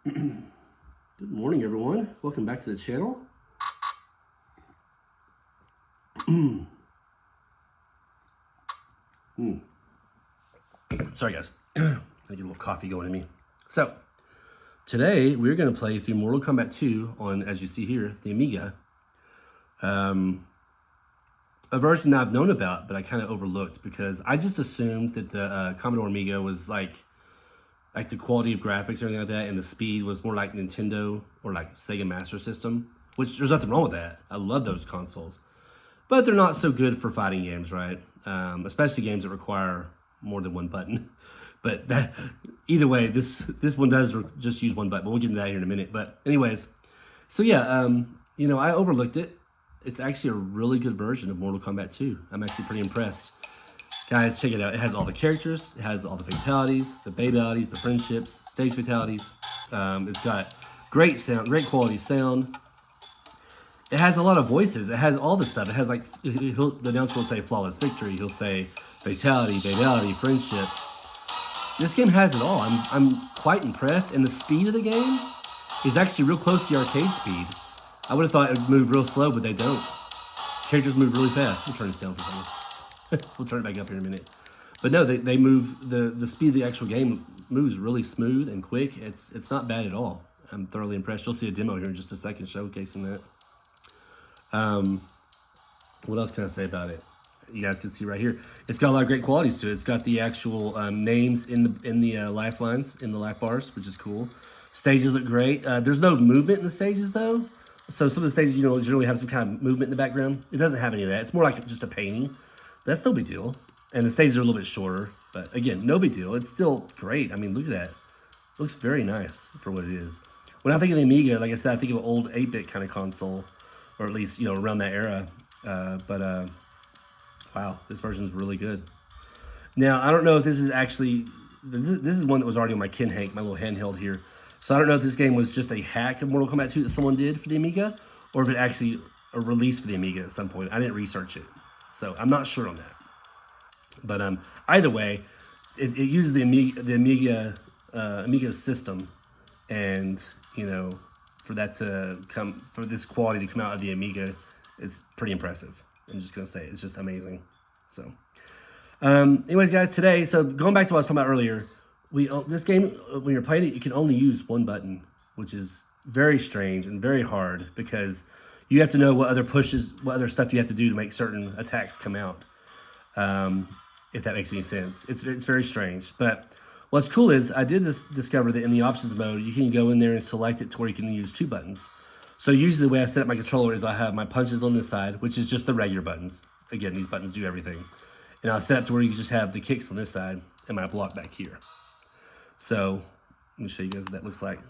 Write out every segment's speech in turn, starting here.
Good morning, everyone. Welcome back to the channel. Sorry, guys. I get a little coffee going in me. So, today we're going to play through Mortal Kombat 2 on, as you see here, the Amiga. A version that I've known about, but I kind of overlooked because I just assumed that the Commodore Amiga was like the quality of graphics and everything like that, and the speed was more like Nintendo or like Sega Master System, which there's nothing wrong with that. I love those consoles, but they're not so good for fighting games, right? Especially games that require more than one button. But either way, this one does just use one button, but we'll get into that here in a minute. But anyways, so yeah, you know, I overlooked it. It's actually a really good version of Mortal Kombat 2. I'm actually pretty impressed. Guys, check it out. It has all the characters. It has all the fatalities, the babalities, the friendships, stage fatalities. It's got great sound, great quality sound. It has a lot of voices. It has all this stuff. It has like, the announcer will say flawless victory. He'll say fatality, babality, friendship. This game has it all. I'm quite impressed. And the speed of the game is actually real close to the arcade speed. I would have thought it would move real slow, but they don't. Characters move really fast. We'll turn this down for a second. We'll turn it back up here in a minute. But no, they move, the speed of the actual game moves really smooth and quick. It's not bad at all. I'm thoroughly impressed. You'll see a demo here in just a second showcasing that. What else can I say about it? You guys can see right here. It's got a lot of great qualities to it. It's got the actual names in the lifelines, in the life bars, which is cool. Stages look great. There's no movement in the stages though. So some of the stages, you know, generally have some kind of movement in the background. It doesn't have any of that. It's more like just a painting. That's no big deal. And the stages are a little bit shorter, but again, no big deal. It's still great. I mean, look at that. It looks very nice for what it is. When I think of the Amiga, like I said, I think of an old 8-bit kind of console, or at least, you know, around that era. Wow, this version is really good. Now, I don't know if this is actually, this is one that was already on my Kinhank, my little handheld here. So I don't know if this game was just a hack of Mortal Kombat 2 that someone did for the Amiga, or if it actually a release for the Amiga at some point. I didn't research it, so I'm not sure on that. But either way, it uses the Amiga system, and you know, for that to come, for this quality to come out of the Amiga, is pretty impressive. I'm just gonna say it's just amazing. So, anyways, guys, today, so going back to what I was talking about earlier. This game, when you're playing it, you can only use one button, which is very strange and very hard because you have to know what other pushes, what other stuff you have to do to make certain attacks come out. If that makes any sense. It's very strange. But what's cool is I did discover that in the options mode, you can go in there and select it to where you can use two buttons. So usually the way I set up my controller is I have my punches on this side, which is just the regular buttons. Again, these buttons do everything. And I'll set up to where you just have the kicks on this side and my block back here. So let me show you guys what that looks like.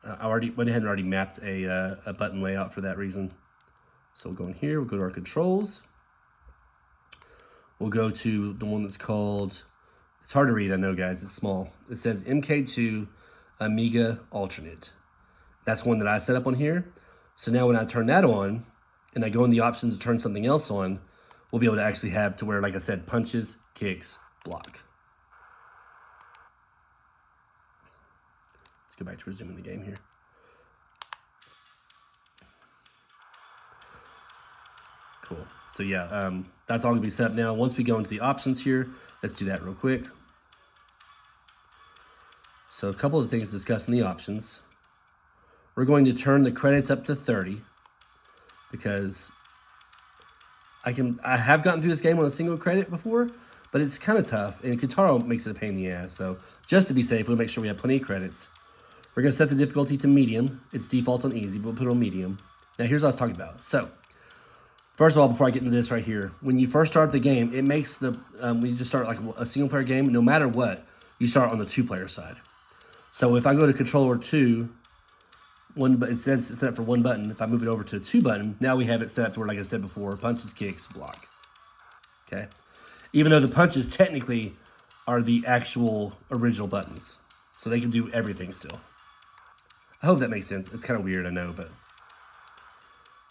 I already went ahead and already mapped a button layout for that reason. So we'll go in here, we'll go to our controls. We'll go to the one that's called, it's hard to read, I know guys, it's small. It says MK2 Amiga Alternate. That's one that I set up on here. So now when I turn that on, and I go in the options to turn something else on, we'll be able to actually have to where, like I said, punches, kicks, block. Let's go back to resuming the game here. Cool. So yeah, that's all gonna be set up now. Once we go into the options here, let's do that real quick. So a couple of things discussed in the options. We're going to turn the credits up to 30 because I have gotten through this game on a single credit before, but it's kind of tough, and Kintaro makes it a pain in the ass. So just to be safe, we'll make sure we have plenty of credits. We're going to set the difficulty to medium. It's default on easy, but we'll put it on medium. Now, here's what I was talking about. So, first of all, before I get into this right here, when you first start the game, it makes the, when you just start like a single-player game, no matter what, you start on the two-player side. So, if I go to controller 2, it says it's set up for one button. If I move it over to 2 button, now we have it set up to where, like I said before, punches, kicks, block. Okay? Even though the punches technically are the actual original buttons. So they can do everything still. I hope that makes sense. It's kind of weird, I know, but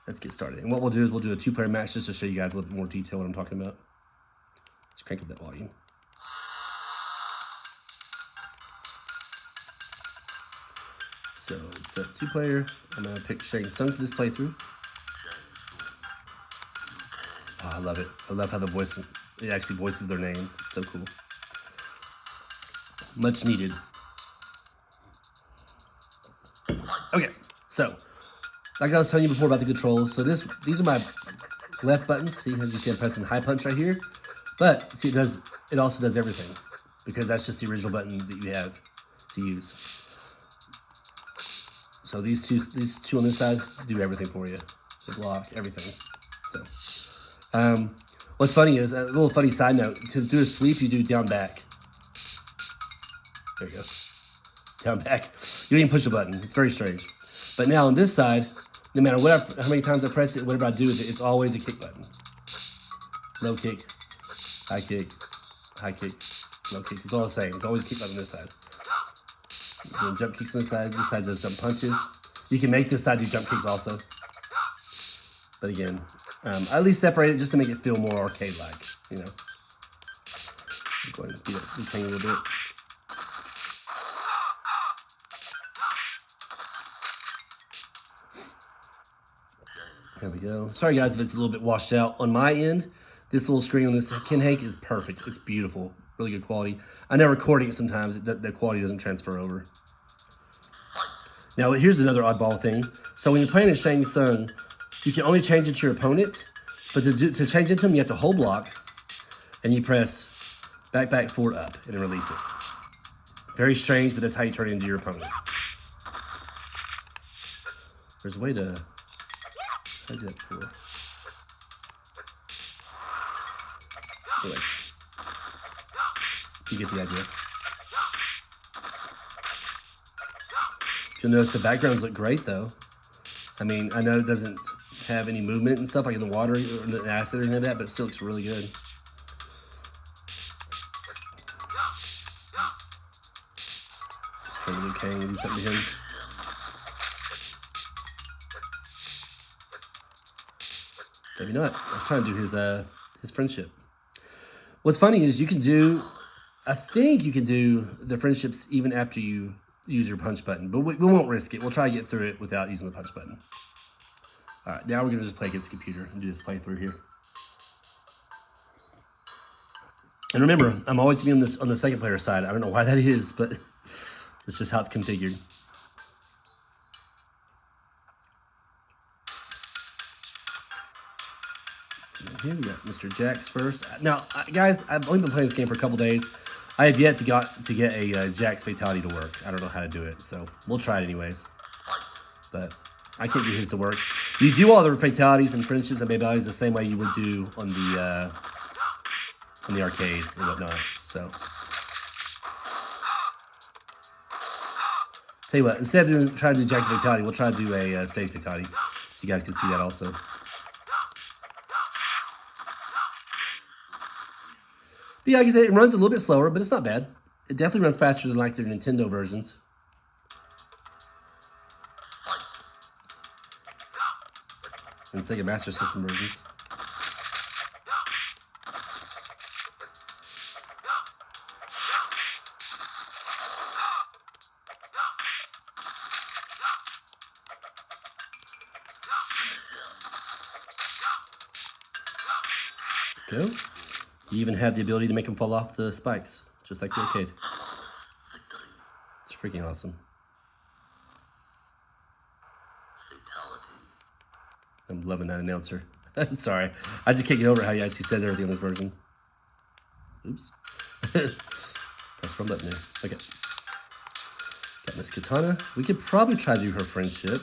let's get started. And what we'll do is we'll do a 2-player match just to show you guys a little bit more detail what I'm talking about. Let's crank up that volume. So it's a 2-player. I'm gonna pick Shang Tsung for this playthrough. Oh, I love it. I love how it actually voices their names. It's so cool. Much needed. Okay, so like I was telling you before about the controls. So these are my left buttons. See, as you see, I'm pressing high punch right here. But see, it also does everything because that's just the original button that you have to use. So these two on this side do everything for you. They block everything. So what's funny is a little funny side note. To do a sweep, you do down back. There you go. Down back. You don't even push a button. It's very strange. But now on this side, no matter how many times I press it, whatever I do with it, it's always a kick button. Low kick, high kick, low kick. It's all the same. It's always a kick button on this side. Doing jump kicks on this side does jump punches. You can make this side do jump kicks also. But again, I at least separate it just to make it feel more arcade-like, you know. I'm going to beat up the thing a little bit. There we go. Sorry guys if it's a little bit washed out. On my end, this little screen on this Kinhank is perfect. It's beautiful. Really good quality. I know recording it sometimes, the quality doesn't transfer over. Now here's another oddball thing. So when you're playing a Shang Tsung, you can only change it to your opponent, but to change it to him, you have to hold block, and you press back, forward, up, and then release it. Very strange, but that's how you turn it into your opponent. There's a way to... I did that before. Anyways, you get the idea. You'll notice the backgrounds look great, though. I mean, I know it doesn't have any movement and stuff like in the water or the acid or any of that, but it still looks really good. Trying to Liu Kang and do something to him. Maybe not. I was trying to do his friendship. What's funny is I think you can do the friendships even after you use your punch button, but we won't risk it. We'll try to get through it without using the punch button. All right, now we're gonna just play against the computer and do this playthrough here. And remember, I'm always gonna be on the second player side. I don't know why that is, but it's just how it's configured. Here we got Mr. Jax first. Now, guys, I've only been playing this game for a couple days. I have yet to get a Jax Fatality to work. I don't know how to do it, so we'll try it anyways. But I can't get his to work. You do all the fatalities and friendships and Babalities the same way you would do on the arcade and whatnot. So, tell you what, instead of trying to do Jax Fatality, we'll try to do a stage Fatality, so you guys can see that also. But yeah, like I said, it runs a little bit slower, but it's not bad. It definitely runs faster than like their Nintendo versions. And Sega Master System versions. Go. You even have the ability to make them fall off the spikes, just like the arcade. It's freaking awesome. I'm loving that announcer. I'm sorry. I just can't get over how he actually says everything on this version. Oops. Press one button there. Okay. Got Miss Kitana. We could probably try to do her friendship.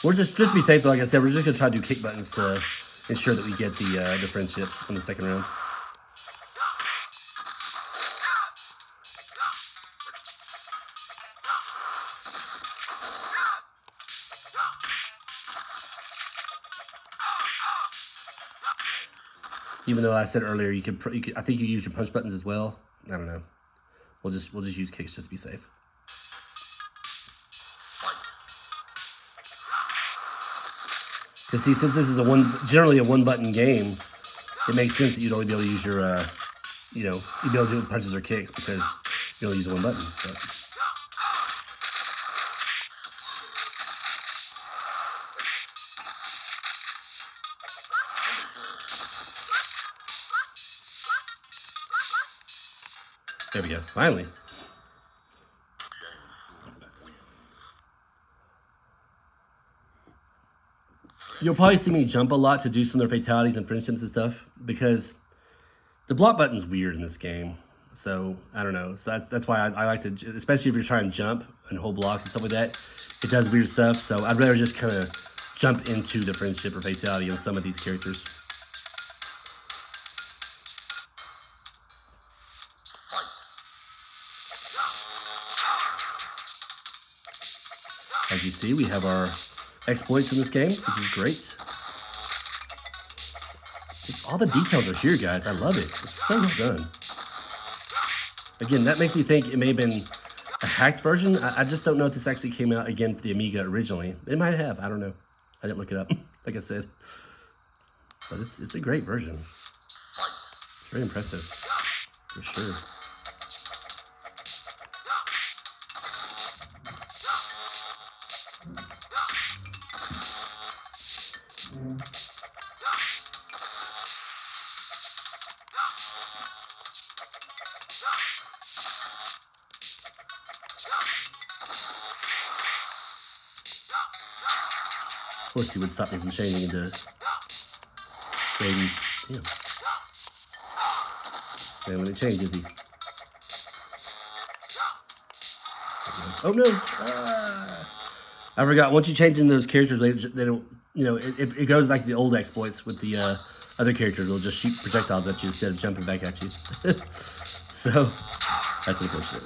We're just to be safe, like I said, we're just gonna try to do kick buttons to ensure that we get the friendship in the second round. Even though I said earlier you could, I think you use your punch buttons as well. I don't know. We'll just use kicks just to be safe. Because see, since this is generally a one button game, it makes sense that you'd only be able to use your you know, you'd be able to do it with punches or kicks because you only use one button. But. There we go. Finally. You'll probably see me jump a lot to do some of their fatalities and friendships and stuff because the block button's weird in this game. So, I don't know. So that's why I like to, especially if you're trying to jump and hold blocks and stuff like that, it does weird stuff. So I'd rather just kind of jump into the friendship or fatality on some of these characters. As you see, we have our exploits in this game, which is great. All the details are here, guys. I love it. It's so well done. Again, that makes me think it may have been a hacked version. I just don't know if this actually came out again for the Amiga originally. It might have. I don't know. I didn't look it up, like I said. But it's a great version. It's very impressive, for sure. Of course, he would stop me from changing into Raiden. Damn. And when it changes, he. Oh no! I forgot. Once you change in those characters, they don't. You know, it goes like the old exploits with the other characters. They'll just shoot projectiles at you instead of jumping back at you. So that's unfortunate.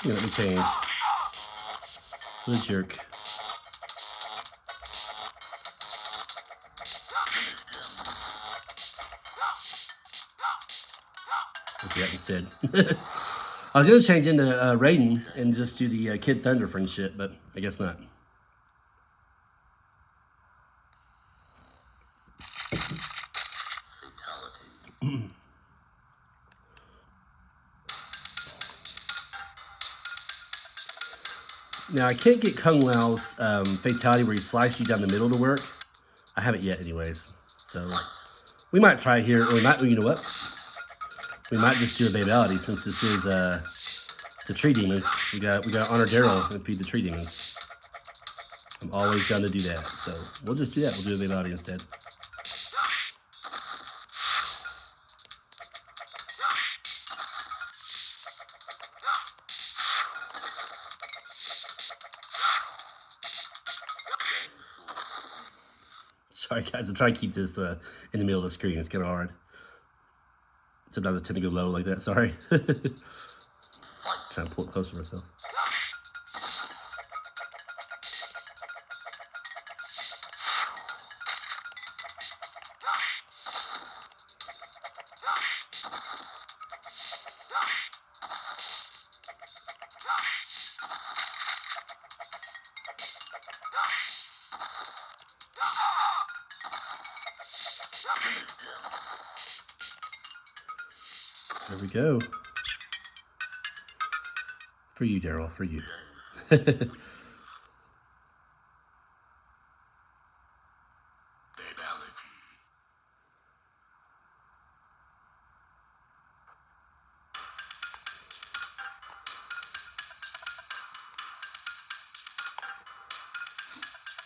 You know, let me change. What a jerk. I'll do that instead. I was going to change into Raiden and just do the Kid Thunder friendship, but I guess not. Now, I can't get Kung Lao's fatality where he slices you down the middle to work. I haven't yet anyways. So, we might try here, or we might, you know what? We might just do a Babality since this is the tree demons. We got to honor Daryl and feed the tree demons. I'm always down to do that. So, we'll just do that. We'll do a Babality instead. Sorry guys, I'm trying to keep this in the middle of the screen. It's kind of hard. Sometimes I tend to go low like that, sorry. Trying to pull it close to myself. There we go. For you, Daryl, for you.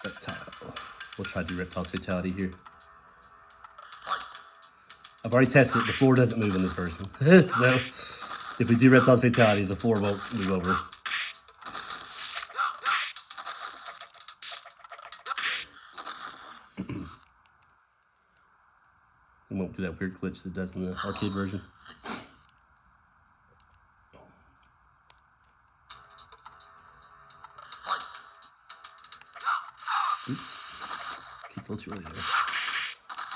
Reptile. We'll try to do Reptile's fatality here. I've already tested it. The floor doesn't move in this version. So, if we do Reptile's fatality, the floor won't move over. It won't do that weird glitch that it does in the arcade version. Oops. Keep a little too early there.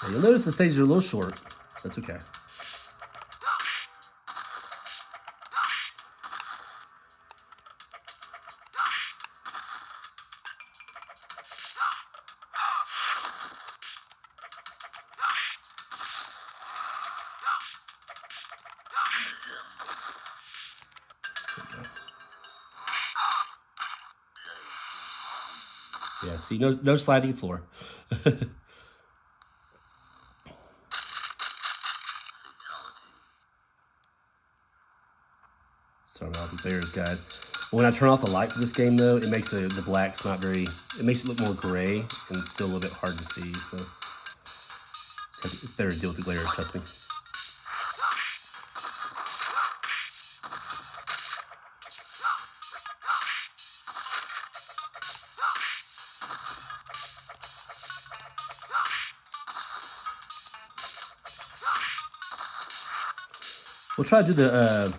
Now, you'll notice the stages are a little short. That's okay. Yeah, see, no sliding floor. Sorry about the glares, guys. But when I turn off the light for this game, though, it makes the blacks not very... It makes it look more gray, and it's still a little bit hard to see, so... It's better to deal with the glares, trust me. We'll try to do the...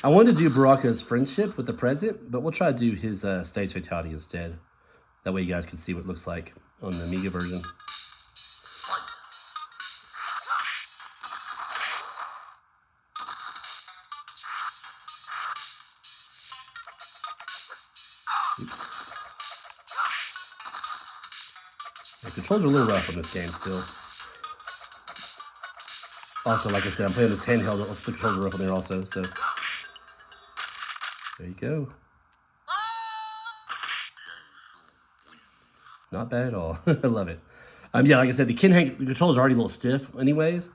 I wanted to do Baraka's friendship with the present, but we'll try to do his stage fatality instead. That way you guys can see what it looks like on the Amiga version. Oops. The controls are a little rough on this game still. Also, like I said, I'm playing this handheld. Let's put controls are rough on there also, so... There you go. Not bad at all. I love it. Yeah, like I said, the controls are already a little stiff anyways,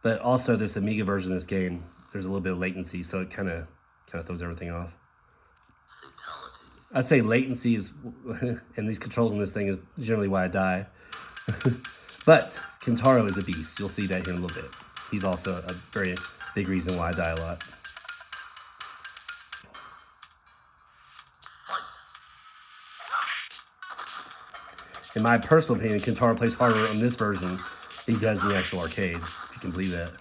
but also this Amiga version of this game, there's a little bit of latency, so it kind of throws everything off. I'd say latency is, and these controls on this thing is generally why I die. But Kintaro is a beast. You'll see that here in a little bit. He's also a very big reason why I die a lot. In my personal opinion, Kintaro plays harder on this version than he does in the actual arcade, if you can believe that.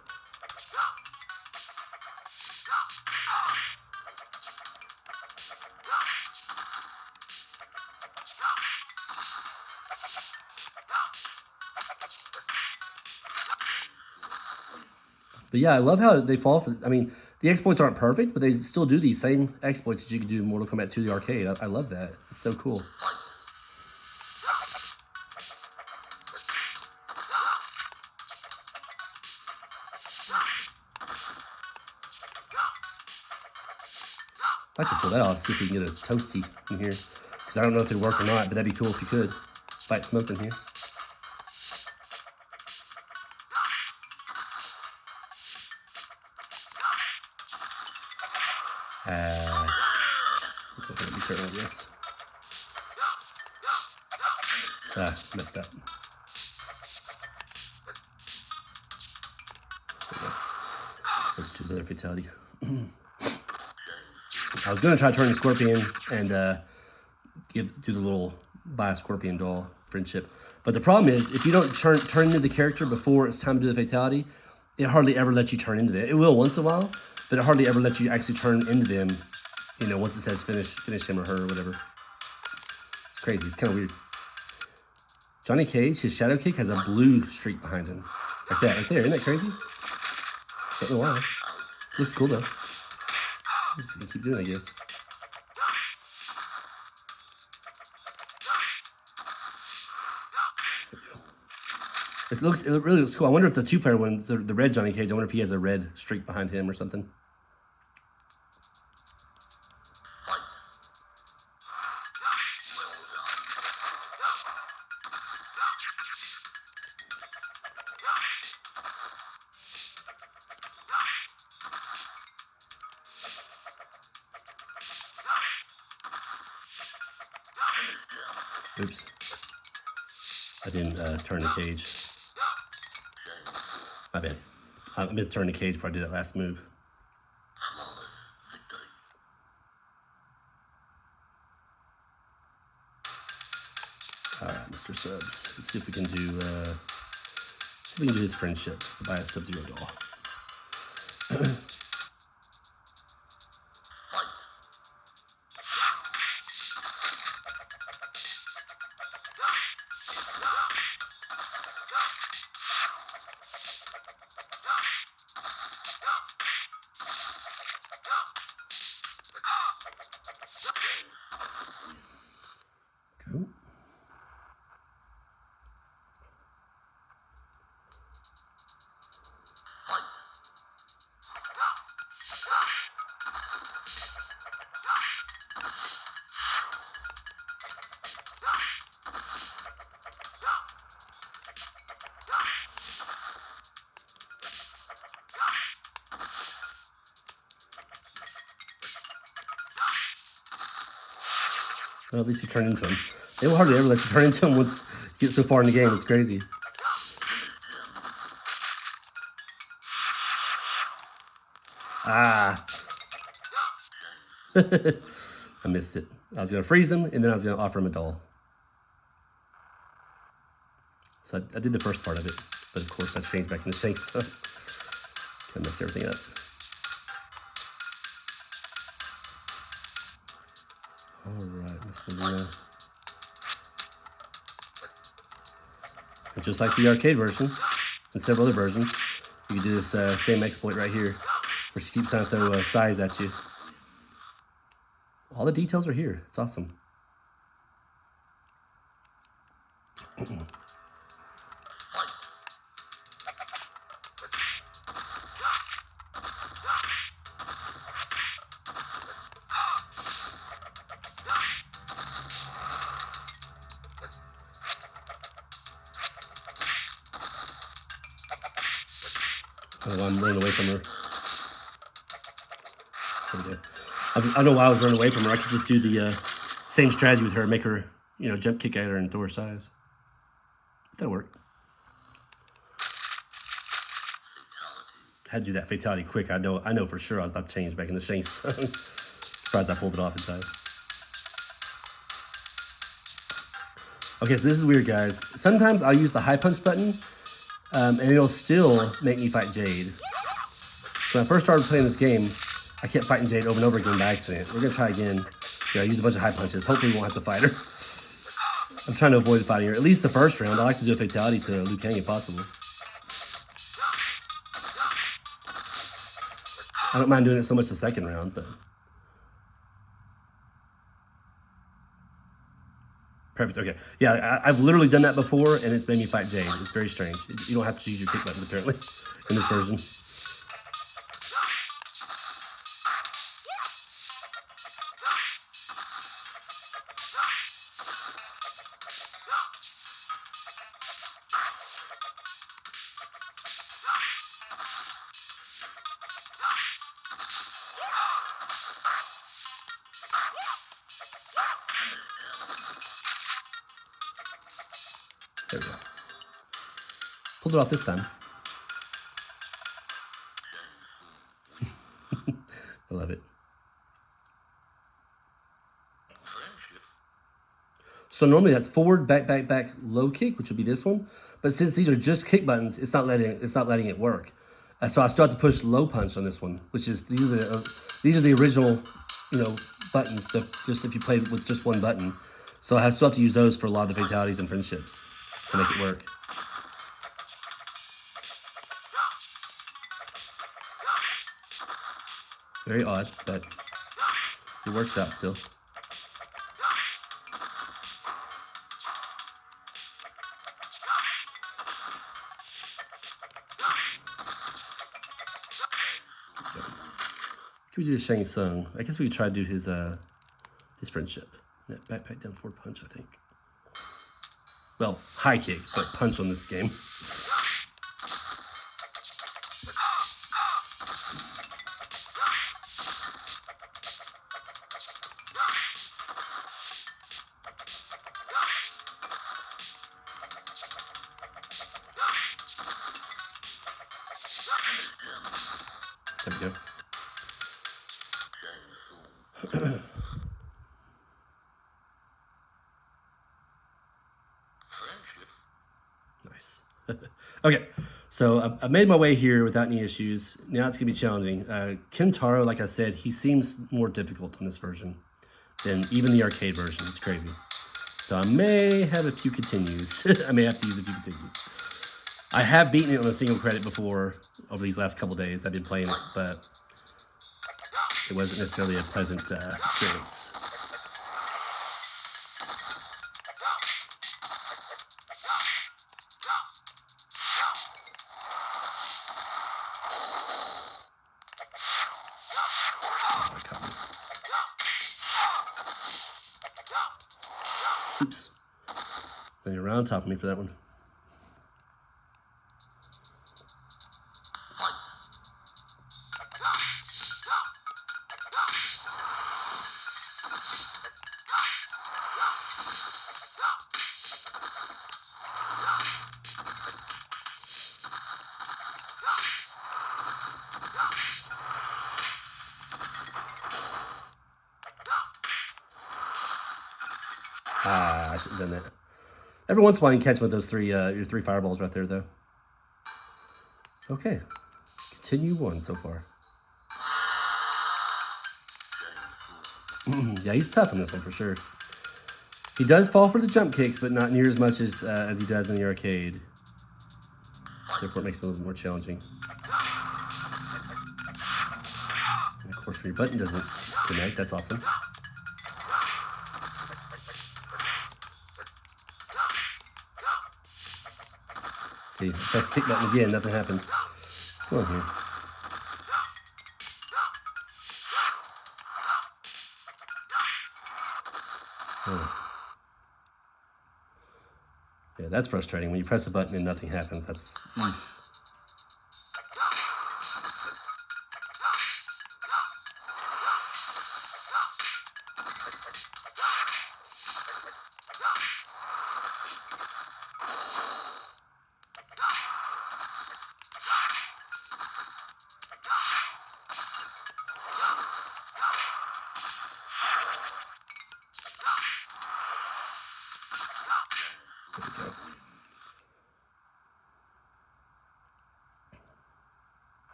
But yeah, I love how they fall for... I mean, the exploits aren't perfect, but they still do these same exploits that you could do in Mortal Kombat 2, the arcade. I love that. It's so cool. I'd like to pull that off, see if we can get a toasty in here. Because I don't know if it'd work or not, but that'd be cool if you could. Fight smoke in here. Let me turn on this. Messed up. Let's choose another fatality. I was going to try turning Scorpion and do the little buy a Scorpion doll friendship. But the problem is, if you don't turn into the character before it's time to do the fatality, it hardly ever lets you turn into them. It will once in a while, but it hardly ever lets you actually turn into them, you know, once it says finish him or her or whatever. It's crazy. It's kind of weird. Johnny Cage, his shadow kick has a blue streak behind him. Like that, right there. Isn't that crazy? Don't know why. Looks cool, though. Just gonna keep doing it, I guess. It really looks cool. I wonder if the two-player one, the red Johnny Cage, I wonder if he has a red streak behind him or something. Oops. I didn't turn the cage. My bad. I meant to turn the cage before I did that last move. Alright, Mr. Subs. Let's see if we can do his friendship by a Sub-Zero doll. Go. Well, at least you turn into him. They will hardly ever let you turn into him once you get so far in the game. It's crazy. Ah. I missed it. I was going to freeze him, and then I was going to offer him a doll. So I did the first part of it, but of course I changed back into Shanks, so kind of messed everything up. Alright, Miss Mileena. And just like the arcade version, and several other versions, you can do this same exploit right here, where she keeps trying to throw size at you. All the details are here. It's awesome. Oh, I'm running away from her. There we go. I don't know why I was running away from her. I could just do the same strategy with her, make her, jump kick at her and throw her size. That'll work. I had to do that fatality quick. I know for sure I was about to change back into Shanks. Surprised I pulled it off in time. Okay, so this is weird, guys. Sometimes I'll use the high punch button, and it'll still make me fight Jade. So when I first started playing this game, I kept fighting Jade over and over again by accident. We're going to try again. I used a bunch of high punches. Hopefully we won't have to fight her. I'm trying to avoid fighting her. At least the first round. I like to do a fatality to Liu Kang if possible. I don't mind doing it so much the second round, but... Perfect, okay. Yeah, I've literally done that before, and it's made me fight Jade. It's very strange. You don't have to use your kick buttons, apparently, in this version. There we go. Pulled it off this time. I love it. So normally that's forward, back, back, back, low kick, which would be this one. But since these are just kick buttons, it's not letting it work. So I still have to push low punch on this one, which is these are the original, buttons. Just if you play with just one button. So I still have to use those for a lot of the fatalities and friendships to make it work. Very odd, but it works out still. Can we do Shang Tsung? I guess we could try to do his friendship. That backpack down forward punch, I think. Well, high kick, but punch on this game. There we go. Nice. Okay, so I've made my way here without any issues. Now it's going to be challenging. Kintaro, like I said, he seems more difficult on this version than even the arcade version. It's crazy. So I may have a few continues. I may have to use a few continues. I have beaten it on a single credit before over these last couple days. I've been playing it, but it wasn't necessarily a pleasant experience. Oops. And you're around top of me for that one. I should have done that. Every once in a while you can catch with those your three fireballs right there, though. Okay. Continue one so far. Yeah, he's tough in this one for sure. He does fall for the jump kicks, but not near as much as he does in the arcade. Therefore, it makes it a little more challenging. And of course, when your button doesn't connect, that's awesome. See, press kick button again, nothing happened. Come on here. Yeah, that's frustrating. When you press a button and nothing happens, that's...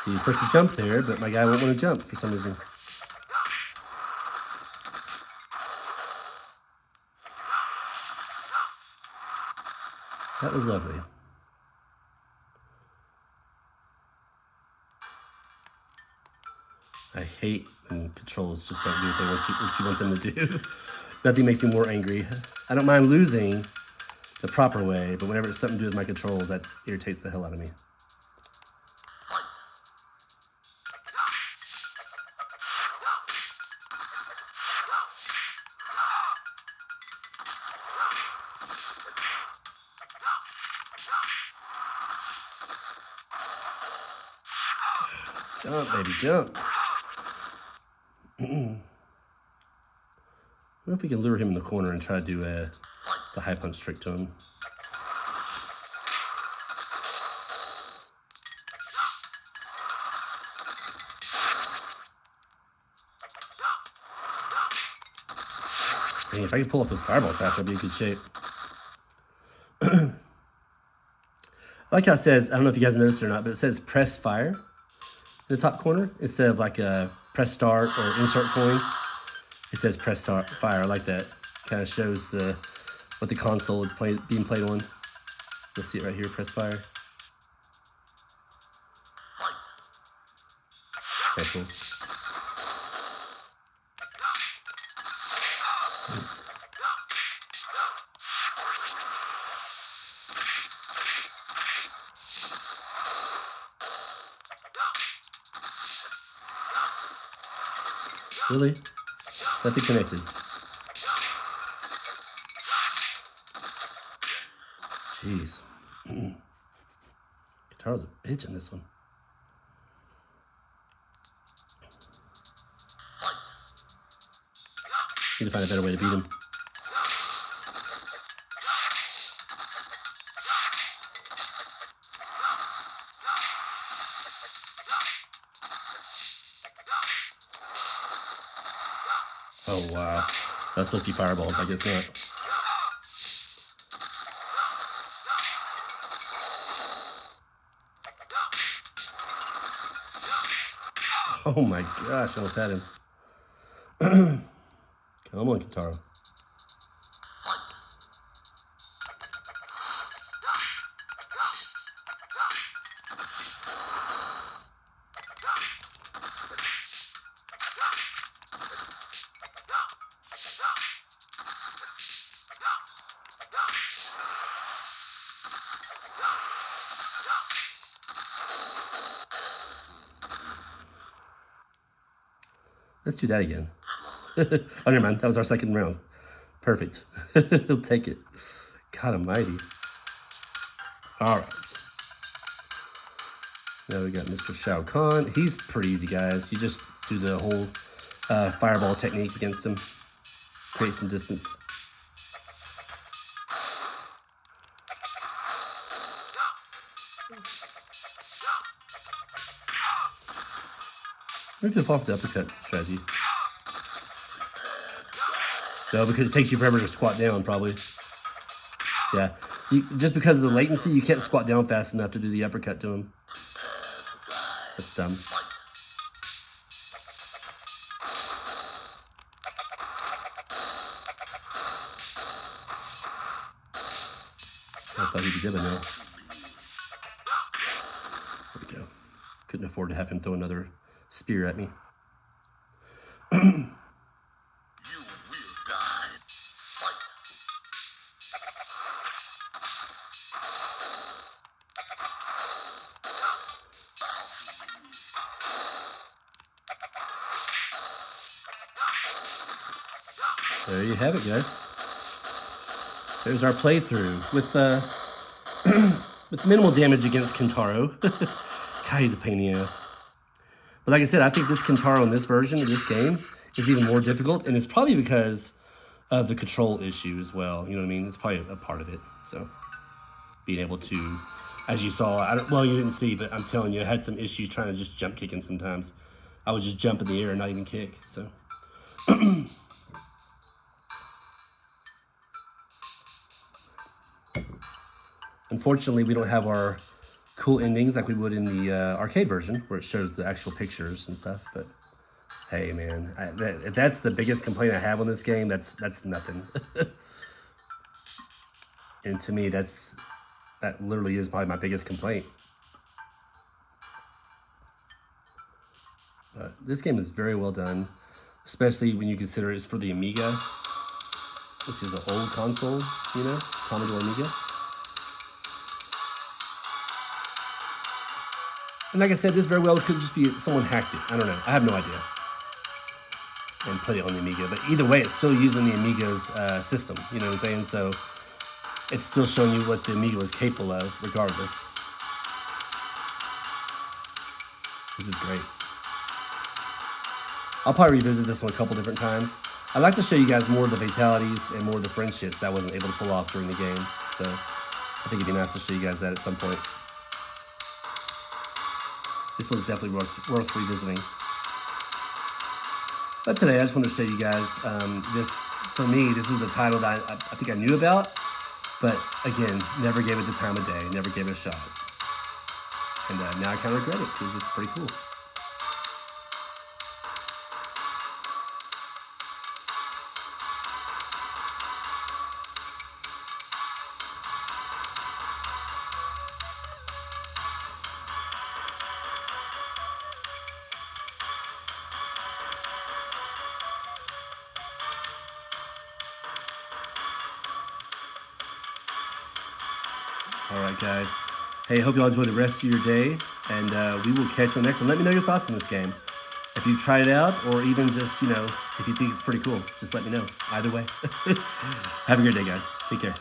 See, he's supposed to jump there, but my guy won't want to jump for some reason. That was lovely. I hate when controls just don't do what you want them to do. Nothing makes me more angry. I don't mind losing the proper way, but whenever it's something to do with my controls, that irritates the hell out of me. Jump, baby, jump. What if we can lure him in the corner and try to do the high punch trick to him? Dang, if I could pull up those fireballs faster, I'd be in good shape. Like how it says, I don't know if you guys noticed it or not, but it says press fire in the top corner instead of like a press start or insert coin. It says press start fire. I like that. Kind of shows what the console is being played on. You'll see it right here, press fire. Okay, cool. Really? Nothing connected. Jeez. Kintaro's a bitch in this one. Need to find a better way to beat him. Oh, wow. That's supposed to be fireballs, I guess not. Oh my gosh, I almost had him. Come on, Kintaro. Let's do that again. Oh, never mind. That was our second round. Perfect. He'll take it. God almighty. All right. Now we got Mr. Shao Kahn. He's pretty easy, guys. You just do the whole fireball technique against him. Create some distance. Maybe if off the uppercut strategy. No, because it takes you forever to squat down, probably. Yeah. Just because of the latency, you can't squat down fast enough to do the uppercut to him. That's dumb. I thought he'd be good by now. There we go. Couldn't afford to have him throw another spear at me. There you have it, guys. There's our playthrough with with minimal damage against Kintaro. God, he's a pain in the ass. But like I said, I think this Kintaro in this version of this game is even more difficult, and it's probably because of the control issue as well. You know what I mean? It's probably a part of it. So being able to, as you saw, well, you didn't see, but I'm telling you, I had some issues trying to just jump kick him sometimes. I would just jump in the air and not even kick. So. Unfortunately, we don't have our cool endings like we would in the arcade version, where it shows the actual pictures and stuff. But hey, man, if that's the biggest complaint I have on this game, that's nothing. And to me, that literally is probably my biggest complaint. But this game is very well done, especially when you consider it's for the Amiga, which is an old console, you know, Commodore Amiga. And like I said, this very well could just be someone hacked it. I don't know. I have no idea. And put it on the Amiga. But either way, it's still using the Amiga's system. You know what I'm saying? So it's still showing you what the Amiga was capable of, regardless. This is great. I'll probably revisit this one a couple different times. I'd like to show you guys more of the fatalities and more of the friendships that I wasn't able to pull off during the game. So I think it'd be nice to show you guys that at some point. This one's definitely worth revisiting. But today, I just wanted to show you guys this. For me, this was a title that I think I knew about, but again, never gave it the time of day, never gave it a shot. And now I kind of regret it because it's pretty cool. All right, guys. Hey, hope you all enjoy the rest of your day, and we will catch you on the next one. Let me know your thoughts on this game. If you've tried it out, or even just, you know, if you think it's pretty cool, just let me know. Either way. Have a great day, guys. Take care.